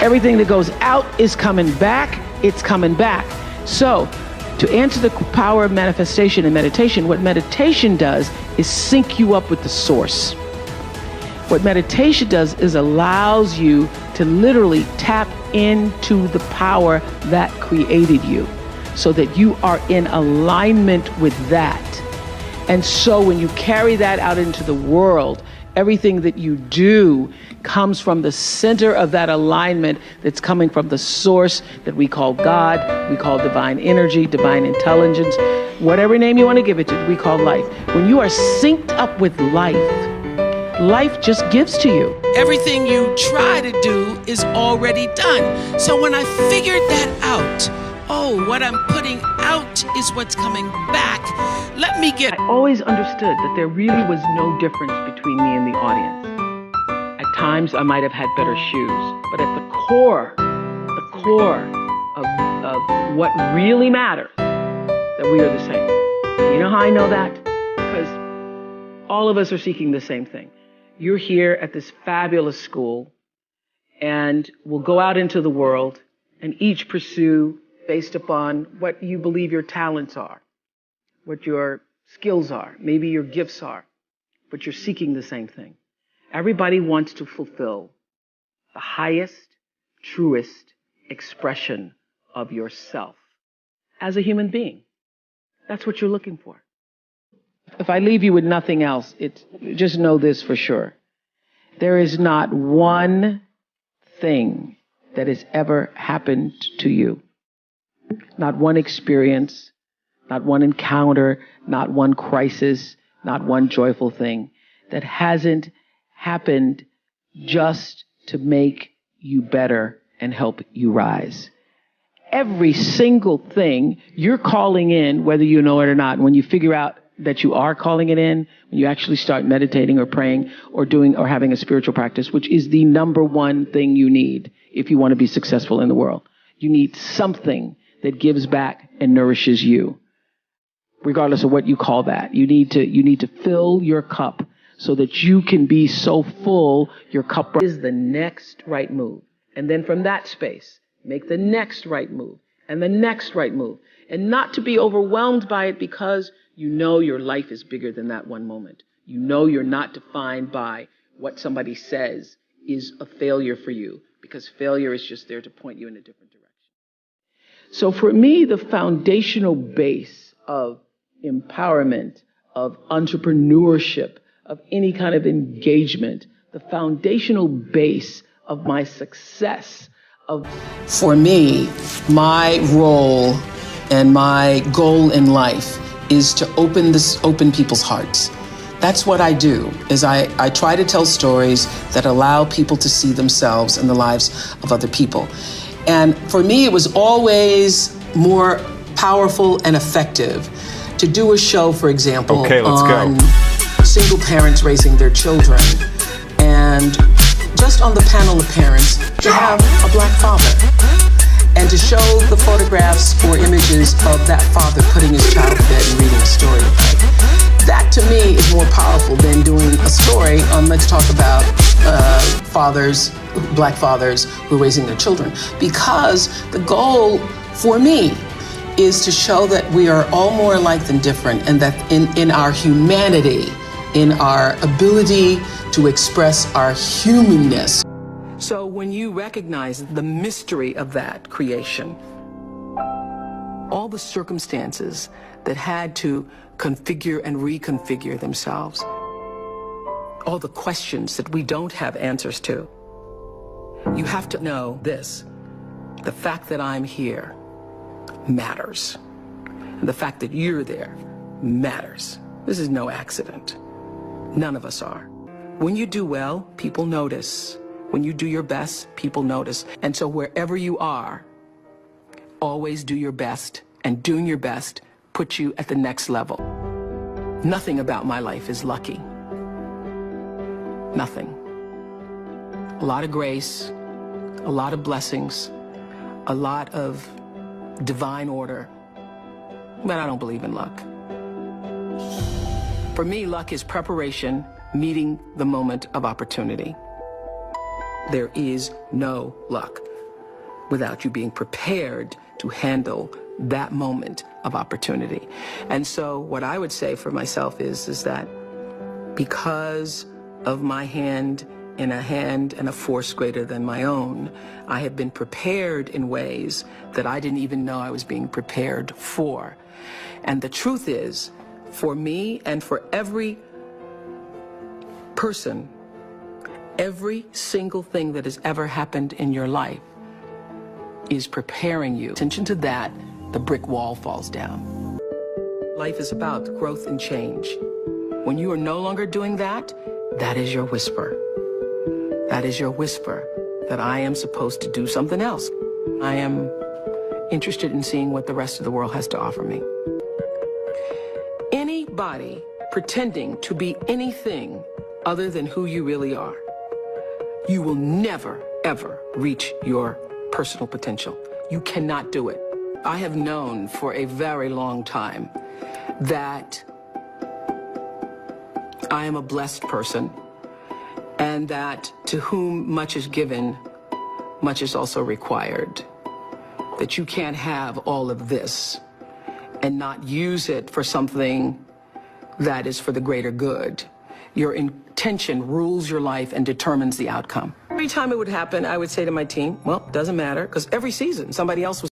Everything that goes out is coming back. It's coming back. So to answer the power of manifestation and meditation, what meditation does is sync you up with the source. What meditation does is allows you to literally tap into the power that created you so that you are in alignment with that. And so when you carry that out into the world, everything that you do comes from the center of that alignment that's coming from the source that we call God, we call divine energy, divine intelligence, whatever name you want to give it to, we call life. When you are synced up with life, life just gives to you. Everything you try to do is already done. So when I figured that out, oh, what I'm putting out is what's coming back. I always understood that there really was no difference between me and the audience. At times I might have had better shoes, but at the core of what really matters, that we are the same. You know how I know that? Because all of us are seeking the same thing. You're here at this fabulous school, and we'll go out into the world and each pursue based upon what you believe your talents are, what your skills are, maybe your gifts are, but you're seeking the same thing. Everybody wants to fulfill the highest, truest expression of yourself as a human being. That's what you're looking for. If I leave you with nothing else, just know this for sure. There is not one thing that has ever happened to you, not one experience, not one encounter, not one crisis, not one joyful thing that hasn't happened just to make you better and help you rise. Every single thing you're calling in, whether you know it or not, when you figure out that you are calling it in, when you actually start meditating or praying or doing or having a spiritual practice, which is the number one thing you need if you want to be successful in the world. You need something that gives back and nourishes you, regardless of what you call that. You need to fill your cup so that you can be so full, your cup is the next right move. And then from that space, make the next right move and the next right move. And not to be overwhelmed by it because you know your life is bigger than that one moment. You know you're not defined by what somebody says is a failure for you, because failure is just there to point you in a different direction. So for me, the foundational base of empowerment, of entrepreneurship, of any kind of engagement, the foundational base of my success, for me, my role and my goal in life is to open people's hearts. That's what I do, is I try to tell stories that allow people to see themselves in the lives of other people. And for me, it was always more powerful and effective to do a show, for example, on single parents raising their children, and just on the panel of parents to have a Black father, and to show the photographs or images of that father putting his child to bed and reading a story at night. That to me is more powerful than doing a story on let's talk about fathers, Black fathers who are raising their children. Because the goal for me is to show that we are all more alike than different, and that in our humanity, in our ability to express our humanness. So when you recognize the mystery of that creation, all the circumstances that had to configure and reconfigure themselves, all the questions that we don't have answers to, you have to know this: the fact that I'm here matters. And the fact that you're there matters. This is no accident. None of us are. When you do well, people notice. When you do your best, people notice. And so wherever you are, always do your best, and doing your best puts you at the next level. Nothing about my life is lucky. Nothing. A lot of grace, a lot of blessings, a lot of divine order, but I don't believe in luck. For me, luck is preparation meeting the moment of opportunity. There is no luck. without you being prepared to handle that moment of opportunity. And so what I would say for myself is that because of my hand in a hand and a force greater than my own, I have been prepared in ways that I didn't even know I was being prepared for. And the truth is, for me and for every person, every single thing that has ever happened in your life is preparing you. Attention to that, the brick wall falls down. Life is about growth and change. When you are no longer doing that, that is your whisper. That is your whisper that I am supposed to do something else. I am interested in seeing what the rest of the world has to offer me. Anybody pretending to be anything other than who you really are, you will never, ever reach your personal potential. You cannot do it. I have known for a very long time that I am a blessed person, and that to whom much is given, much is also required. That you can't have all of this and not use it for something that is for the greater good. Your intention rules your life and determines the outcome. Every time it would happen, I would say to my team, well, doesn't matter, because every season somebody else was